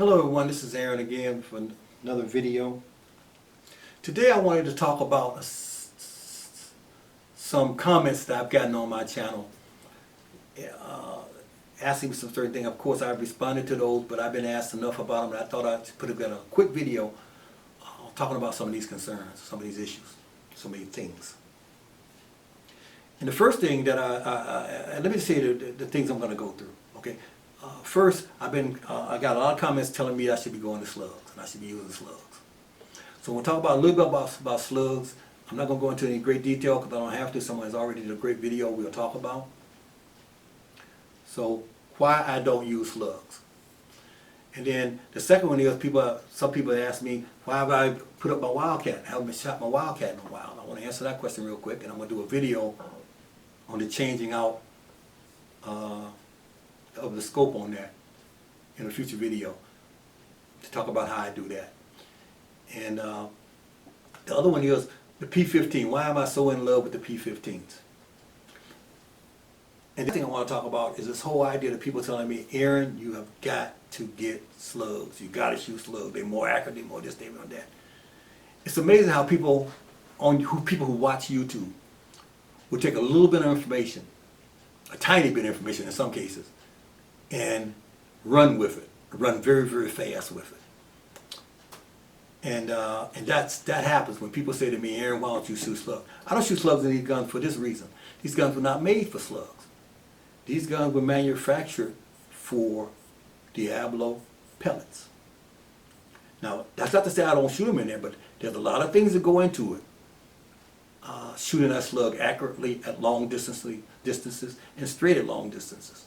Hello everyone, this is Aaron again for another video. Today I wanted to talk about some comments that I've gotten on my channel asking me some certain things. Of course I've responded to those, but I've been asked enough about them that I thought I'd put together a quick video talking about some of these concerns, some of these issues, so many things. And the first thing that let me say the things I'm going to go through, okay? First, I got a lot of comments telling me I should be going to Slugs and I should be using Slugs. So we'll talk about a little bit about Slugs. I'm not going to go into any great detail because I don't have to. Someone has already did a great video we'll talk about. So why I don't use Slugs. And then the second one is some people ask me why have I put up my Wildcat? I haven't shot my Wildcat in a while. I want to answer that question real quick, and I'm going to do a video on the changing out of the scope on that in a future video to talk about how I do that. And the other one is the P15. Why am I so in love with the P15s? And the thing I want to talk about is this whole idea that people telling me, Aaron, you have got to get Slugs. You got to shoot Slugs. They're more accurate, they're more this, they're more that. It's amazing how people who watch YouTube will take a little bit of information, a tiny bit of information in some cases, and run with it, run very, very fast with it. And that happens when people say to me, Aaron, why don't you shoot slugs? I don't shoot slugs in these guns for this reason. These guns were not made for slugs. These guns were manufactured for Diablo pellets. Now, that's not to say I don't shoot them in there, but there's a lot of things that go into it. Shooting that slug accurately at long distances and straight at long distances.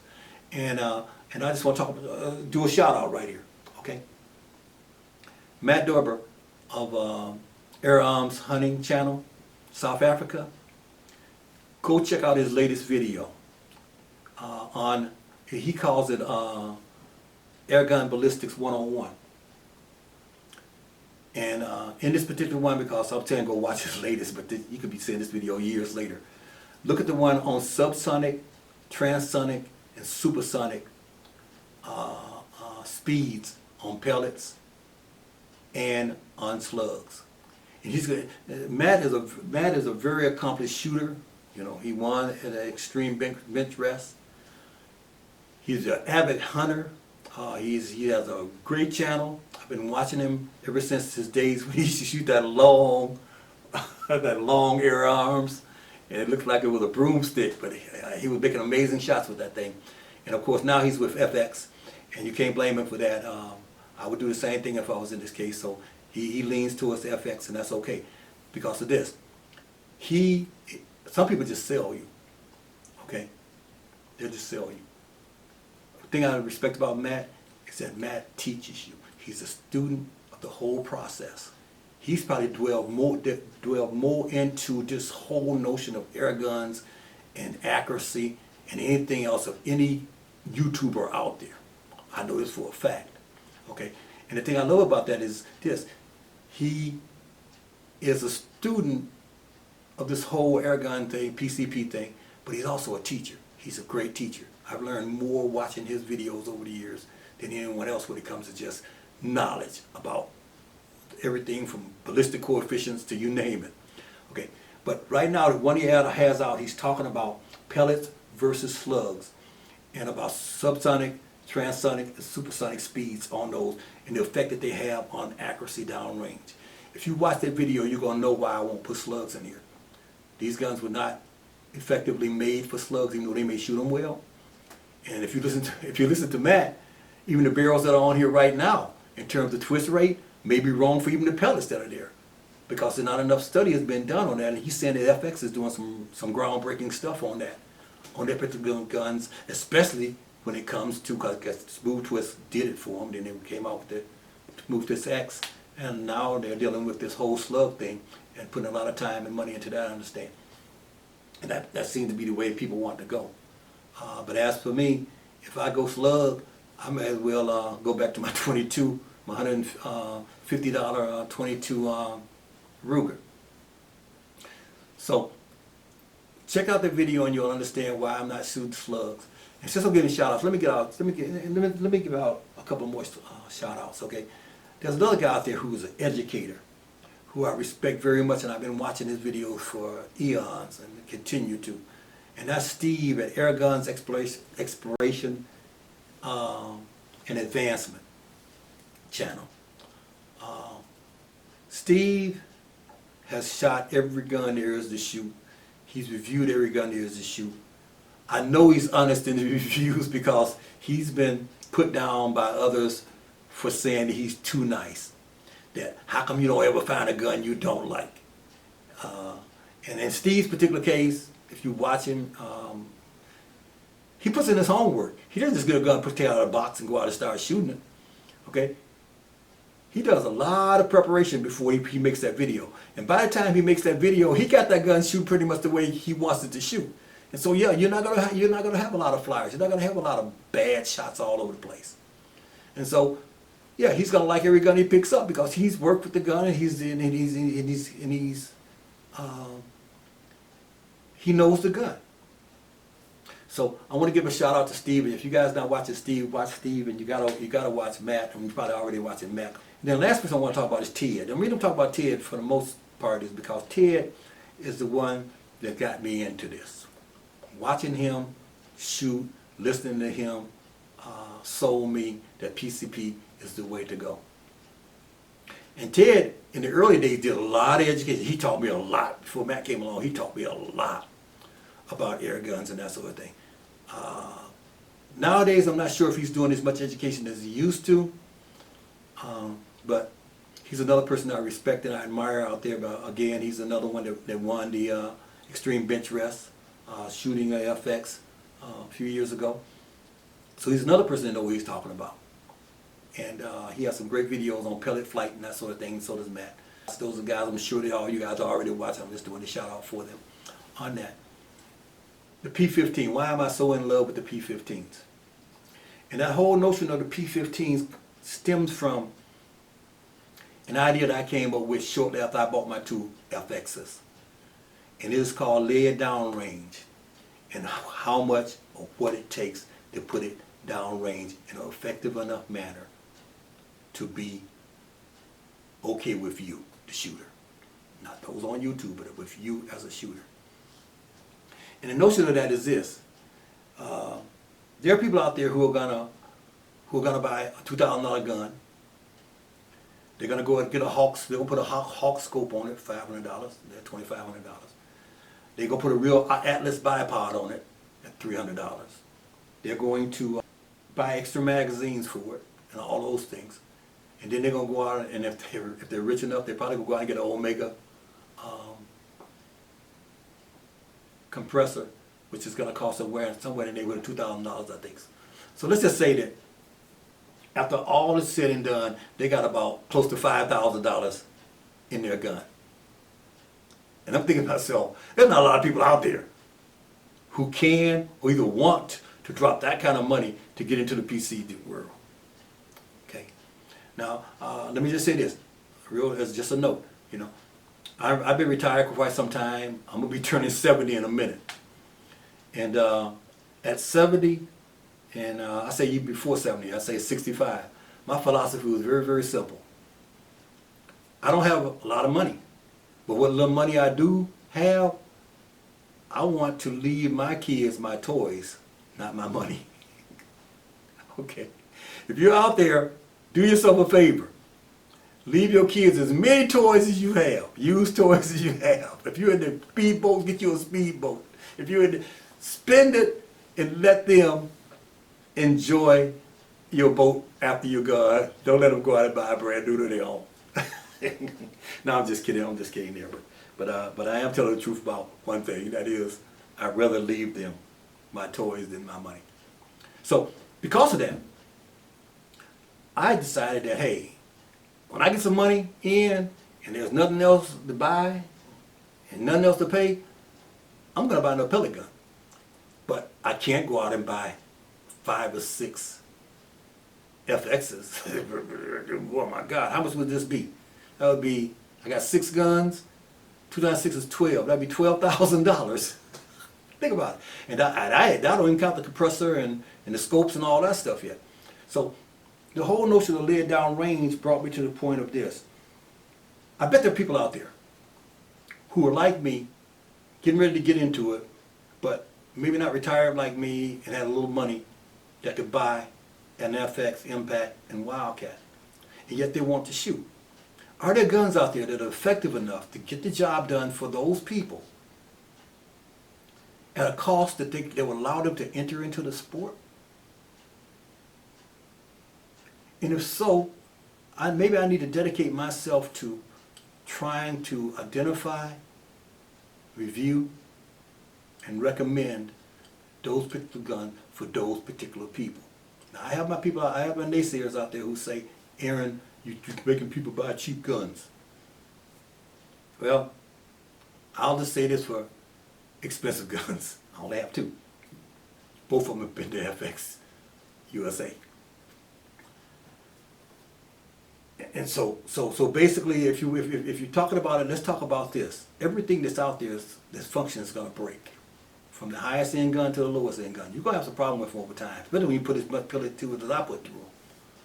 And I just want to do a shout out right here, okay? Matt Dorber of Air Arms Hunting Channel, South Africa. Go check out his latest video on, he calls it Airgun Ballistics 101. And in this particular one, because I'm telling you go watch his latest, but you could be seeing this video years later. Look at the one on subsonic, transonic, and supersonic speeds on pellets and on slugs. And he's good. Matt is a very accomplished shooter. You know, he won at an extreme bench rest. He's an avid hunter. He has a great channel. I've been watching him ever since his days when he used to shoot that long air arms, and it looked like it was a broomstick, but he was making amazing shots with that thing. And of course now he's with FX, and you can't blame him for that. I would do the same thing if I was in this case. So he leans towards FX, and that's okay because of this. Some people just sell you, okay? They'll just sell you. The thing I respect about Matt is that Matt teaches you. He's a student of the whole process. He's probably dwelled more into this whole notion of air guns and accuracy and anything else of any YouTuber out there. I know this for a fact. Okay? And the thing I love about that is this. He is a student of this whole air gun thing, PCP thing, but he's also a teacher. He's a great teacher. I've learned more watching his videos over the years than anyone else when it comes to just knowledge about everything from ballistic coefficients to you name it. Okay, but right now the one he has out, he's talking about pellets versus slugs and about subsonic, transonic, and supersonic speeds on those and the effect that they have on accuracy downrange. If you watch that video, you're going to know why I won't put slugs in here. These guns were not effectively made for slugs, even though they may shoot them well. And if you listen to Matt, even the barrels that are on here right now, in terms of twist rate, may be wrong for even the pellets that are there, because there's not enough study has been done on that. And he's saying that FX is doing some groundbreaking stuff on that particular guns, especially when it comes to, because Smooth Twist did it for them, then they came out with the Smooth Twist X, and now they're dealing with this whole slug thing and putting a lot of time and money into that, I understand. And that seems to be the way people want to go. But as for me, if I go slug, I may as well go back to my 22, my $150 22 Ruger. So Check out the video and you'll understand why I'm not shooting slugs. And since I'm giving shout outs, let me give out a couple more shout outs, okay? There's another guy out there who's an educator, who I respect very much, and I've been watching his videos for eons and continue to. And that's Steve at Airguns Exploration and Advancement channel. Steve has shot every gun there is to shoot. He's reviewed every gun there is to shoot. I know he's honest in the reviews because he's been put down by others for saying that he's too nice. That how come you don't ever find a gun you don't like? And in Steve's particular case, if you watch him, he puts in his homework. He doesn't just get a gun, put it out of a box, and go out and start shooting it. Okay? He does a lot of preparation before he makes that video. And by the time he makes that video, he got that gun shoot pretty much the way he wants it to shoot. And so yeah, you're not gonna have a lot of flyers. You're not gonna have a lot of bad shots all over the place. And so yeah, he's gonna like every gun he picks up because he's worked with the gun and he knows the gun. So I want to give a shout out to Steve. And if you guys not watching Steve, watch Steve, and you gotta watch Matt. And you're probably already watching Matt. And then the last person I want to talk about is Ted. The reason I'm talking about Ted for the most part is because Ted is the one that got me into this. Watching him shoot, listening to him, sold me that PCP is the way to go. And Ted, in the early days, did a lot of education. He taught me a lot. Before Matt came along, he taught me a lot about air guns and that sort of thing. Nowadays, I'm not sure if he's doing as much education as he used to, but he's another person I respect and I admire out there. But again, he's another one that won the Extreme Bench Rest shooting a FX a few years ago. So he's another person that knows what he's talking about. And he has some great videos on pellet flight and that sort of thing, and so does Matt. Those are guys I'm sure that all you guys are already watching. I'm just doing a shout out for them on that. The P15, why am I so in love with the P15s? And that whole notion of the P15s stems from an idea that I came up with shortly after I bought my two FXs. And it is called layered downrange, and how much or what it takes to put it downrange in an effective enough manner to be okay with you, the shooter. Not those on YouTube, but with you as a shooter. And the notion of that is this. There are people out there who are gonna buy a $2,000 gun. They're gonna go and get a Hawks. They'll put a Hawk scope on it, $500. They're $2,500. They're gonna put a real Atlas bipod on it at $300. They're going to buy extra magazines for it and all those things. And then they're gonna go out and if they're rich enough, they're probably gonna go out and get an Omega compressor, which is going to cost somewhere in the neighborhood of $2,000, I think. So let's just say that after all is said and done, they got about close to $5,000 in their gun. And I'm thinking to myself, there's not a lot of people out there who can or either want to drop that kind of money to get into the PC world. Okay. Now, let me just say this, as just a note, you know. I've been retired for quite some time. I'm going to be turning 70 in a minute. And at 70, and I say even before 70, I say 65, my philosophy was very, very simple. I don't have a lot of money, but what little money I do have, I want to leave my kids my toys, not my money. Okay. If you're out there, do yourself a favor. Leave your kids as many toys as you have, used toys as you have. If you're in the speedboat, get you a speedboat. If you're in the, spend it and let them enjoy your boat after you're gone. Don't let them go out and buy a brand new to their own. No, I'm just kidding. I'm just kidding there. But I am telling the truth about one thing. That is, I'd rather leave them my toys than my money. So because of that, I decided that, hey, when I get some money in and there's nothing else to buy and nothing else to pay, I'm going to buy another pellet gun. But I can't go out and buy 5 or 6 FXs. Oh my God, how much would this be? That would be, I got 6 guns, 2 times 6 is 12. That'd be $12,000. Think about it. And I don't even count the compressor and the scopes and all that stuff yet. So the whole notion of laid down range brought me to the point of this. I bet there are people out there who are like me, getting ready to get into it, but maybe not retired like me and had a little money that could buy an FX, Impact, and Wildcat. And yet they want to shoot. Are there guns out there that are effective enough to get the job done for those people at a cost that will allow them to enter into the sport? And if so, maybe I need to dedicate myself to trying to identify, review, and recommend those particular guns for those particular people. Now I have my naysayers out there who say, Aaron, you're making people buy cheap guns. Well, I'll just say this for expensive guns. I only have two. Both of them have been to FX USA. And so basically, if you're talking about it, let's talk about this. Everything that's out there, this function is going to break. From the highest end gun to the lowest end gun. You're going to have some problem with them over time. Especially when you put as much pellet to it as I put through.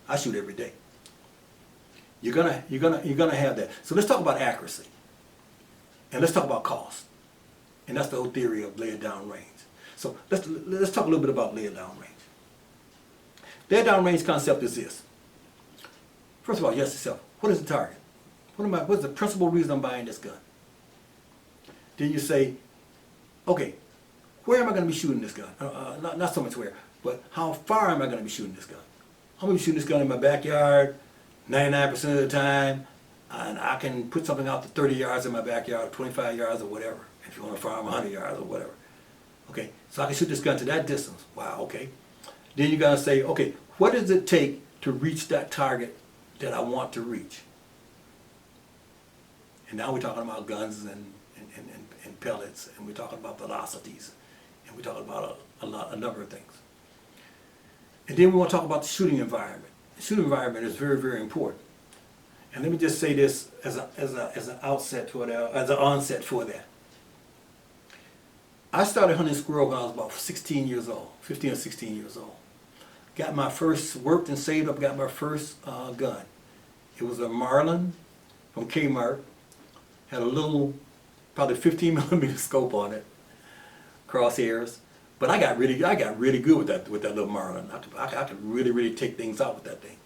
I shoot every day. You're gonna have that. So let's talk about accuracy. And let's talk about cost. And that's the whole theory of laid down range. So let's talk a little bit about laid down range. Laid down range concept is this. First of all, you ask yourself, what is the target? What's the principal reason I'm buying this gun? Then you say, okay, where am I going to be shooting this gun? Not so much where, but how far am I going to be shooting this gun? I'm going to be shooting this gun in my backyard 99% of the time, and I can put something out to 30 yards in my backyard, 25 yards or whatever, if you want to farm 100 yards or whatever. Okay, so I can shoot this gun to that distance. Wow, okay. Then you got to say, okay, what does it take to reach that target that I want to reach? And now we're talking about guns and pellets, and we're talking about velocities, and we're talking about a number of things. And then we want to talk about the shooting environment. The shooting environment is very, very important. And let me just say this as an onset for that. I started hunting squirrel when I was about 16 years old, 15 or 16 years old. Worked and saved up, got my first gun. It was a Marlin from Kmart. Had a little, probably 15 millimeter scope on it, crosshairs. But I got really good with that little Marlin. I could really take things out with that thing.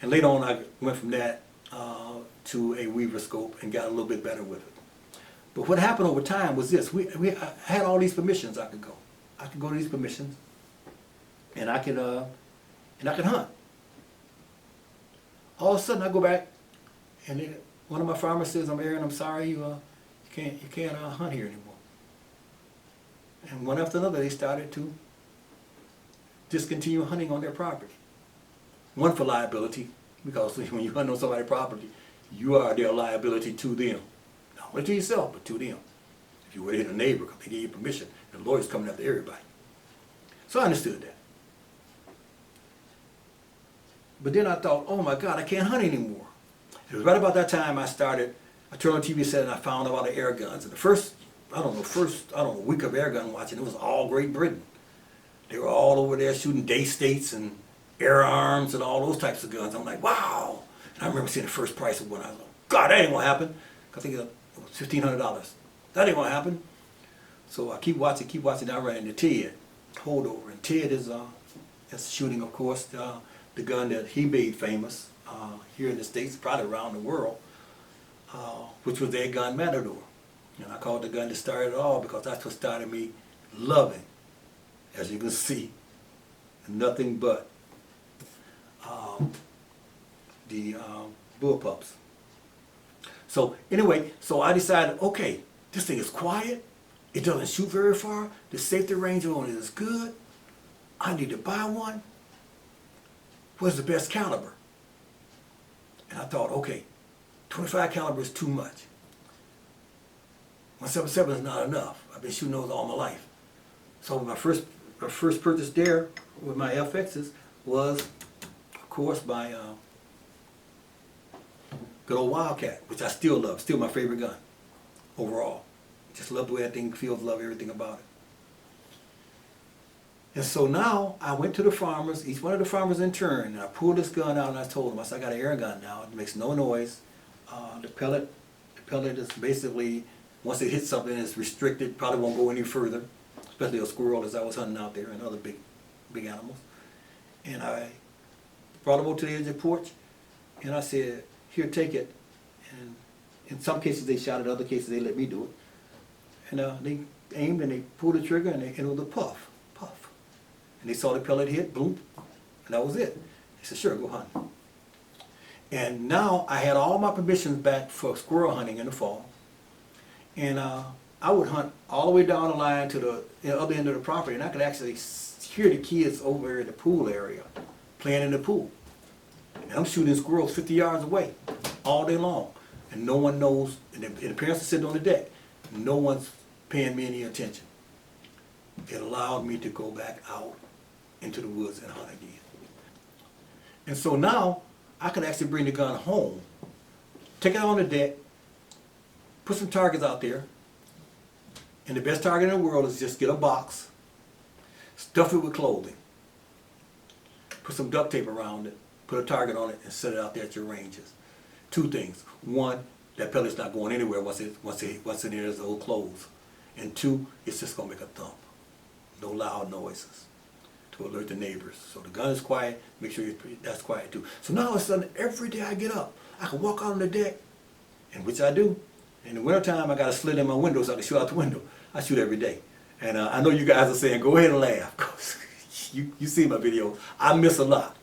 And later on, I went from that to a Weaver scope and got a little bit better with it. But what happened over time was this: I had all these permissions I could go. I could go to these permissions, and I could hunt. All of a sudden, I go back, and one of my farmers says, "Aaron, I'm sorry, you can't hunt here anymore." And one after another, they started to discontinue hunting on their property. One for liability, because when you hunt on somebody's property, you are their liability to them. Not only to yourself, but to them. If you were to hit a neighbor, they gave you permission, the lawyer's coming after everybody. So I understood that. But then I thought, oh my God, I can't hunt anymore. It was right about that time I turned on the TV set and I found out about the air guns. And the first week of air gun watching, it was all Great Britain. They were all over there shooting day states and air arms and all those types of guns. I'm like, wow. And I remember seeing the first price of one. I was like, God, that ain't gonna happen. I think it was $1,500. That ain't gonna happen. So I keep watching. I ran into Ted, holdover. And Ted is shooting, of course, the gun that he made famous here in the States, probably around the world, which was the airgun Matador. And I called the gun that started it all because that's what started me loving, as you can see, nothing but the bullpups. So anyway, so I decided, okay, this thing is quiet, it doesn't shoot very far, the safety range on it is good, I need to buy one. What's the best caliber? And I thought, okay, 25 caliber is too much. 177 is not enough. I've been shooting those all my life. So my first purchase there with my FXs was, of course, my good old Wildcat, which I still love. Still my favorite gun overall. Just love the way that thing feels, love everything about it. And so now I went to the farmers, each one of the farmers in turn, and I pulled this gun out and I told them, I said, I got an air gun now. It makes no noise. The pellet is basically, once it hits something, it's restricted, probably won't go any further, especially a squirrel as I was hunting out there and other big animals. And I brought them over to the edge of the porch and I said, here, take it. And in some cases they shot it, other cases they let me do it. And they aimed and they pulled the trigger and it was a puff. And they saw the pellet hit, boom, and that was it. They said, sure, go hunt. And now I had all my permissions back for squirrel hunting in the fall. And I would hunt all the way down the line to the other end of the property, and I could actually hear the kids over in the pool area playing in the pool. And I'm shooting squirrels 50 yards away all day long. And no one knows, and the parents are sitting on the deck. No one's paying me any attention. It allowed me to go back out into the woods and hunt again. And so now I could actually bring the gun home, take it on the deck, put some targets out there, and the best target in the world is just get a box, stuff it with clothing, put some duct tape around it, put a target on it, and set it out there at your ranges. Two things. One, that pellet's not going anywhere once it enters the old clothes. And two, it's just going to make a thump. No loud noises to alert the neighbors. So the gun is quiet, make sure that's quiet too. So now all of a sudden, every day I get up, I can walk out on the deck, and which I do. In the wintertime, I got a slit in my window so I can shoot out the window. I shoot every day. And I know you guys are saying, go ahead and laugh, because you see my video. I miss a lot.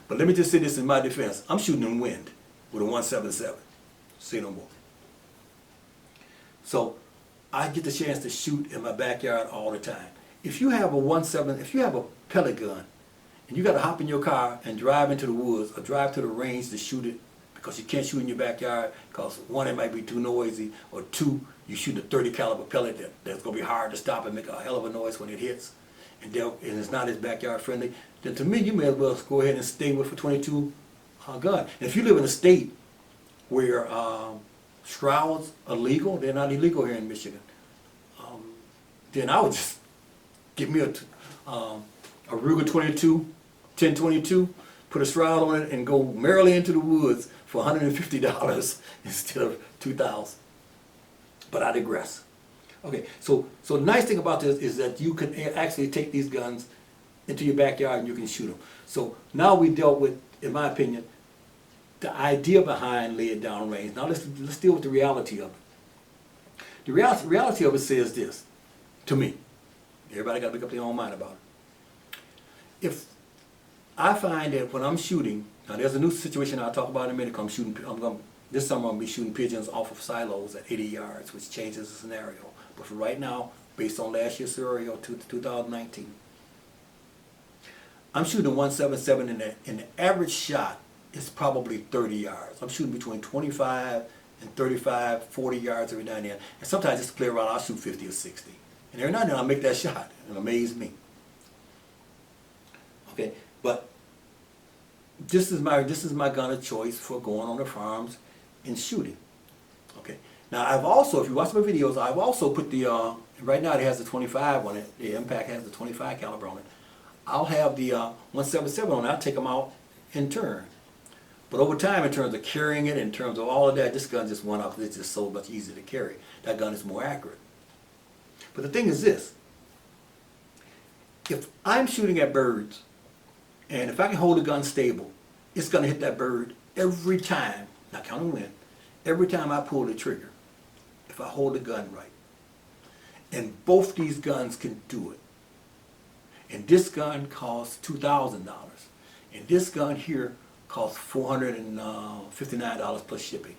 But let me just say this in my defense. I'm shooting in wind with a 177. Say no more. So I get the chance to shoot in my backyard all the time. If you have a pellet gun, and you got to hop in your car and drive into the woods or drive to the range to shoot it, because you can't shoot in your backyard because one, it might be too noisy, or two, you shoot a 30 caliber pellet that's going to be hard to stop and make a hell of a noise when it hits, and it's not as backyard friendly, then to me you may as well go ahead and stay with a 22 gun. And if you live in a state where shrouds are legal, they're not illegal here in Michigan, then I would just get me a Ruger 22, 1022, put a shroud on it, and go merrily into the woods for $150 instead of $2,000. But I digress. Okay, so the nice thing about this is that you can actually take these guns into your backyard and you can shoot them. So now we dealt with, in my opinion, the idea behind lay it down range. Now let's deal with the reality of it. The reality of it says this, to me. Everybody got to make up their own mind about it. If I find that when I'm shooting, now there's a new situation I'll talk about in a minute. This summer I'm going to be shooting pigeons off of silos at 80 yards, which changes the scenario. But for right now, based on last year's scenario, 2019, I'm shooting 177, and the average shot is probably 30 yards. I'm shooting between 25 and 35, 40 yards every now and then. And sometimes just to play around, I'll shoot 50 or 60. And every now and then I'll make that shot and amaze me. Okay, but this is my gun of choice for going on the farms and shooting. Okay. Now I've also, if you watch my videos, I've also put the right now it has the 25 on it. The Impact has the 25 caliber on it. I'll have the 177 on it. I'll take them out in turn. But over time, in terms of carrying it, in terms of all of that, this gun just went up because it's just so much easier to carry. That gun is more accurate. But the thing is this. If I'm shooting at birds, and if I can hold the gun stable, it's going to hit that bird every time, not counting wind, every time I pull the trigger, if I hold the gun right. And both these guns can do it. And this gun costs $2,000. And this gun here costs $459 plus shipping.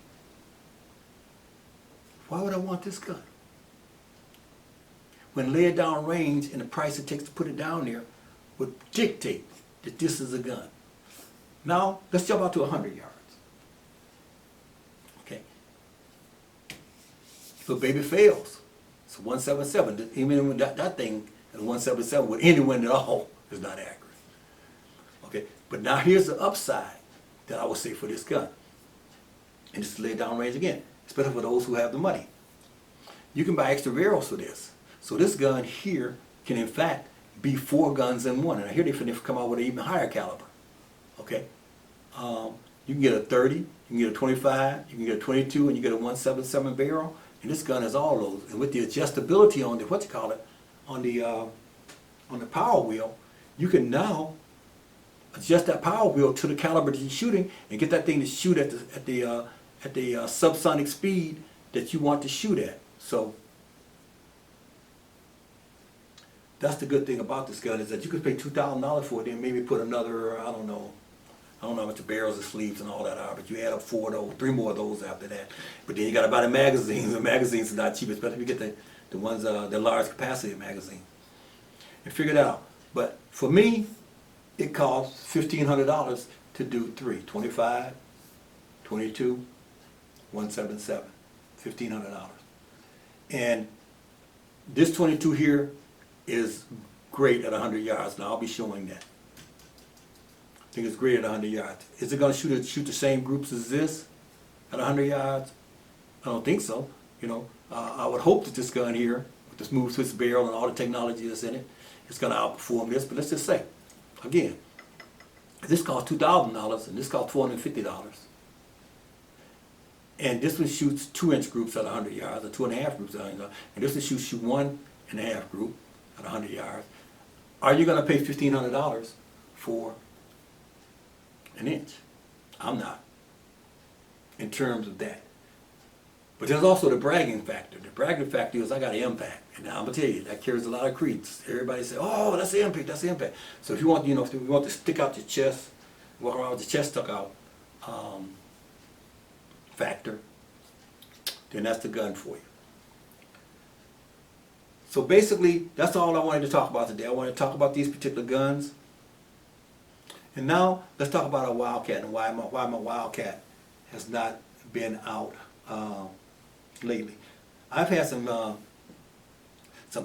Why would I want this gun? When laid down range and the price it takes to put it down there would dictate that this is a gun. Now, let's jump out to 100 yards. Okay. So baby fails. It's 177. Even when that thing at 177 with any wind at all is not accurate. Okay. But now here's the upside that I would say for this gun. And just lay down range again, especially for those who have the money. You can buy extra barrels for this. So this gun here can in fact be 4 guns in one. And I hear they finna come out with an even higher caliber. Okay? You can get a 30, you can get a 25, you can get a 22, and you get a 177 barrel. And this gun has all those. And with the adjustability on the, on the power wheel, you can now adjust that power wheel to the caliber that you're shooting and get that thing to shoot at the subsonic speed that you want to shoot at. So that's the good thing about this gun, is that you could pay $2,000 for it and maybe put another, I don't know how much the barrels and sleeves and all that are, but you add up 4 of those, 3 more of those after that. But then you got to buy the magazines. The magazines are not cheap, especially if you get the ones, the large capacity magazine. And figure it out. But for me, it costs $1,500 to do 3, 25, 22, 177, $1,500. And this 22 here is great at 100 yards. Now I'll be showing that. I think it's great at 100 yards. Is it going to shoot the same groups as this at 100 yards? I don't think so. You know, I would hope that this gun here, with the smooth twist barrel and all the technology that's in it, is going to outperform this. But let's just say, again, this costs $2,000 and this costs $450. And this one shoots 2-inch groups at 100 yards, or 2.5 groups at 100 yards. And this one shoots 1.5 group at 100 yards. Are you going to pay $1,500 for an inch? I'm not, in terms of that. But there's also the bragging factor. The bragging factor is I got an impact. And now I'm going to tell you, that carries a lot of credence. Everybody say, oh, that's the impact, that's the impact. So if you want, if you want to stick out your chest, walk around with your chest stuck out, factor, then that's the gun for you. So basically, that's all I wanted to talk about today. I wanted to talk about these particular guns. And now, let's talk about a Wildcat and why my Wildcat has not been out lately. I've had some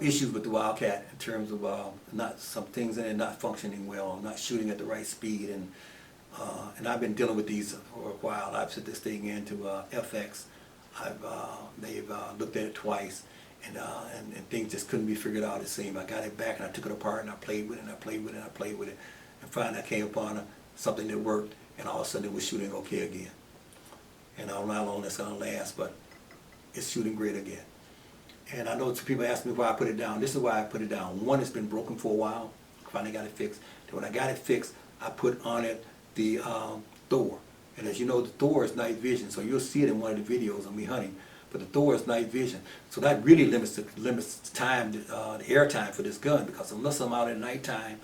issues with the Wildcat in terms of some things in it not functioning well, not shooting at the right speed, and I've been dealing with these for a while. I've set this thing into FX. They've looked at it twice, and things just couldn't be figured out. It seemed I got it back and I took it apart and I played with it and I played with it and I played with it, and finally I came upon something that worked, and all of a sudden it was shooting okay again. And I don't know how long that's gonna last, but it's shooting great again. And I know some people ask me why I put it down. This is why I put it down. One, it's been broken for a while. Finally got it fixed. Then when I got it fixed, I put on it the Thor. And as you know, the Thor is night vision, so you'll see it in one of the videos of me hunting. But the Thor is night vision, so that really limits the time, the air time for this gun, because unless I'm out at nighttime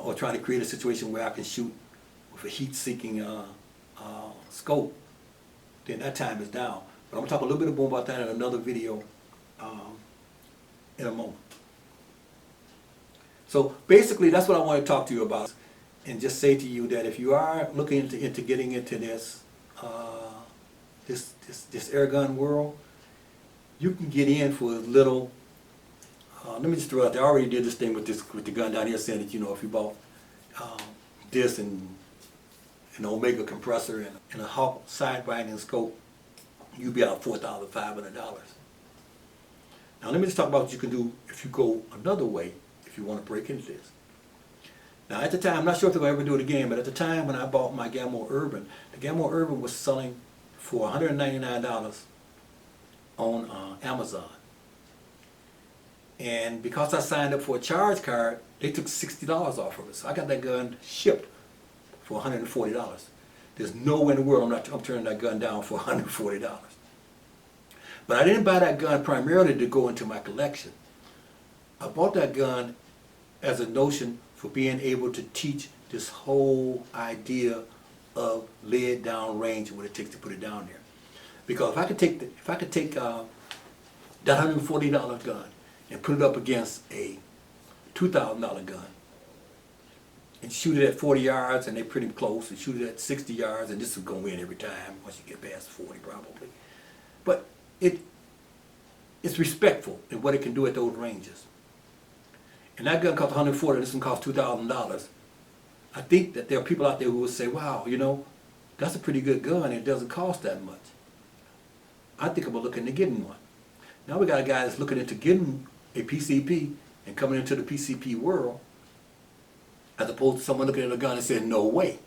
or trying to create a situation where I can shoot with a heat-seeking scope, then that time is down. But I'm going to talk a little bit more about that in another video in a moment. So basically, that's what I want to talk to you about, and just say to you that if you are looking into getting into this this air gun world, you can get in for as little. Let me just throw out there. I already did this thing with the gun down here, saying that if you bought this and an Omega compressor and a Hawk side grinding scope, you'd be out $4,500. Now let me just talk about what you can do if you go another way, if you want to break into this. Now at the time, I'm not sure if they're going to ever do it again, but at the time when I bought my Gamma Urban, the Gamma Urban was selling for $199 on Amazon. And because I signed up for a charge card, they took $60 off of it. So I got that gun shipped for $140. There's no way in the world I'm turning that gun down for $140. But I didn't buy that gun primarily to go into my collection. I bought that gun as a notion for being able to teach this whole idea of lead down range and what it takes to put it down there. Because if I could take that $140 gun and put it up against a $2,000 gun and shoot it at 40 yards, and they're pretty close, and shoot it at 60 yards, and this is going to win every time once you get past 40 probably. But it's respectful in what it can do at those ranges. And that gun costs $140, this one costs $2,000. I think that there are people out there who will say, wow, that's a pretty good gun and it doesn't cost that much. I think about looking into getting one. Now we got a guy that's looking into getting a PCP and coming into the PCP world, as opposed to someone looking at a gun and saying, no way.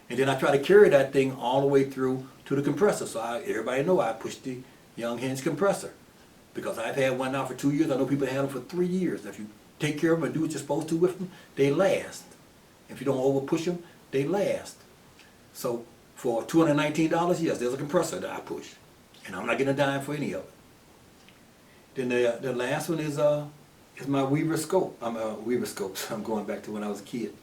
And then I try to carry that thing all the way through to the compressor. So everybody know I push the young hinge compressor. Because I've had one now for 2 years. I know people have them for 3 years. If you take care of them and do what you're supposed to with them, they last. If you don't over push them, they last. So for $219, yes, there's a compressor that I push. And I'm not getting a dime for any of it. Then the last one is my Weaver scope. Weaver scopes. I'm going back to when I was a kid.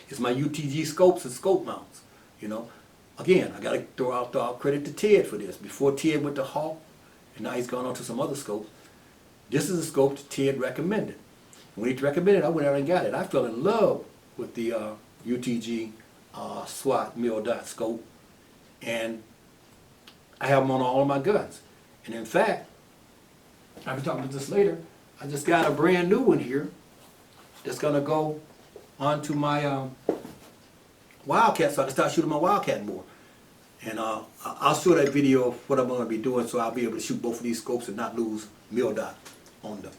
It's my UTG scopes and scope mounts. You know, again, I got to throw out credit to Ted for this. Before Ted went to Hawk, and now he's gone on to some other scopes. This is a scope that Ted recommended. When he recommended it, I went out and got it. I fell in love with the UTG SWAT mil dot scope, and I have them on all of my guns. And in fact, I'll be talking about this later. I just got a brand new one here that's gonna go onto my Wildcat, so I can start shooting my Wildcat more. And I'll show that video of what I'm going to be doing, so I'll be able to shoot both of these scopes and not lose mil dot on them.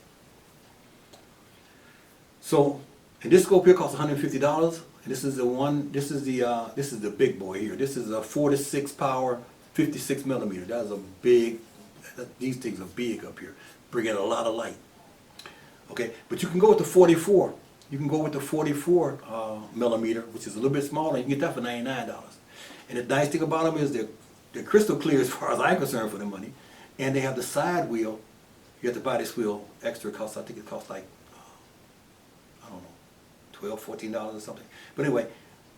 So, and this scope here costs $150. And this is the one. This is the big boy here. This is a 4 to 6 power, 56 millimeter. That is a big. These things are big up here, bring in a lot of light. Okay, but you can go with the 44. You can go with the 44 millimeter, which is a little bit smaller. You can get that for $99. And the nice thing about them is they're crystal clear as far as I'm concerned for the money. And they have the side wheel. You have to buy this wheel extra. It costs, I think it costs like, I don't know, $12, $14 or something. But anyway,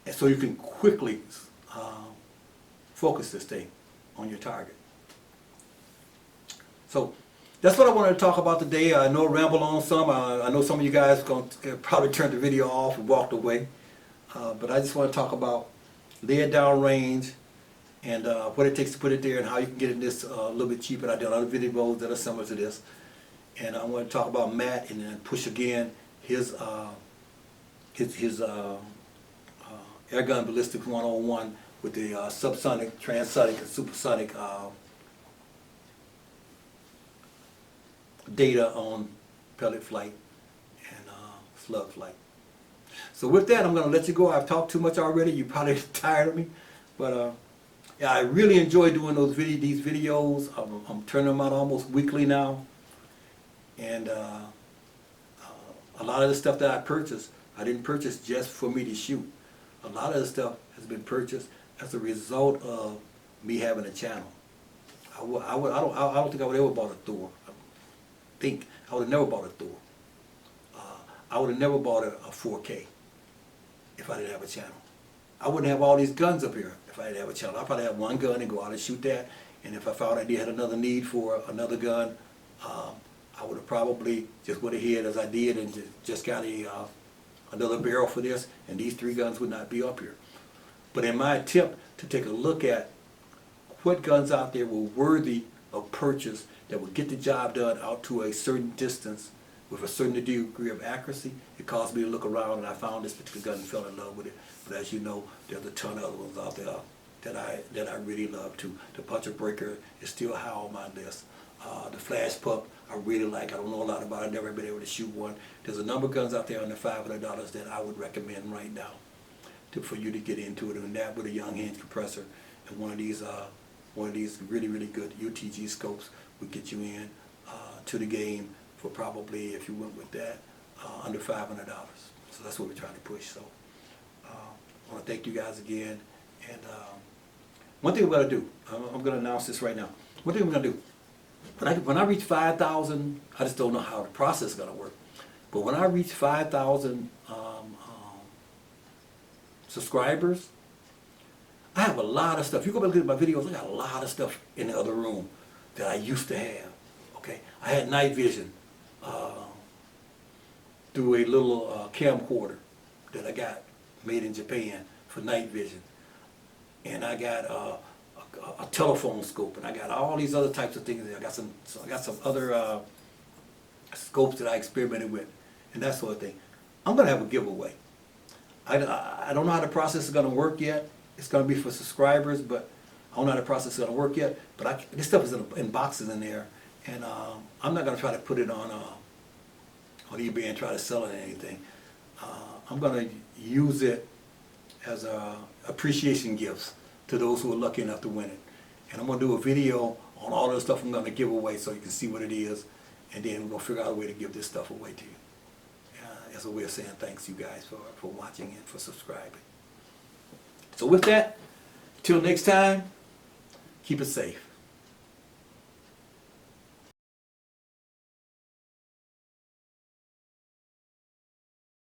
and so you can quickly focus this thing on your target. So that's what I wanted to talk about today. I know I rambled on some. I know some of you guys are going to probably turn the video off and walked away. But I just want to talk about lay it down range and what it takes to put it there and how you can get it this a little bit cheaper. I did other videos that are similar to this. And I want to talk about Matt and then push again his airgun ballistics 101 with the subsonic, transonic, and supersonic data on pellet flight and slug flight. So with that, I'm going to let you go. I've talked too much already. You're probably tired of me. But yeah, I really enjoy doing these videos. I'm turning them out almost weekly now. And a lot of the stuff that I purchased, I didn't purchase just for me to shoot. A lot of the stuff has been purchased as a result of me having a channel. I don't think I would ever bought a Thor. I would have never bought a Thor. I would have never bought a 4K if I didn't have a channel. I wouldn't have all these guns up here if I didn't have a channel. I'd probably have one gun and go out and shoot that. And if I found I had another need for another gun, I would have probably just went ahead as I did and just got another barrel for this, and these 3 guns would not be up here. But in my attempt to take a look at what guns out there were worthy of purchase that would get the job done out to a certain distance with a certain degree of accuracy, it caused me to look around, and I found this particular gun and fell in love with it. But as you know, there's a ton of other ones out there that I really love too. The Puncher Breaker is still high on my list. The Flash Pup I really like. I don't know a lot about it. I've never been able to shoot one. There's a number of guns out there under $500 that I would recommend right now for you to get into it. And that with a young hinge compressor and one of these really, really good UTG scopes would get you in to the game for probably, if you went with that, under $500. So that's what we're trying to push. So I want to thank you guys again. And one thing we're going to do, I'm going to announce this right now. One thing we're going to do, when I reach 5,000, I just don't know how the process is going to work. But when I reach 5,000 subscribers, I have a lot of stuff. If you go back and look at my videos, I got a lot of stuff in the other room that I used to have. Okay, I had night vision through a little camcorder that I got made in Japan for night vision, and I got a telephone scope, and I got all these other types of things. I got some other scopes that I experimented with, and that sort of thing. I'm gonna have a giveaway. I don't know how the process is gonna work yet. It's gonna be for subscribers, but I don't know how the process is gonna work yet. But this stuff is in boxes in there, And I'm not gonna try to put it on eBay and try to sell it or anything. I'm gonna use it as appreciation gifts to those who are lucky enough to win it. And I'm gonna do a video on all the stuff I'm gonna give away so you can see what it is, and then we're gonna figure out a way to give this stuff away to you. As a way of saying thanks you guys for watching and for subscribing. So with that, till next time, keep it safe.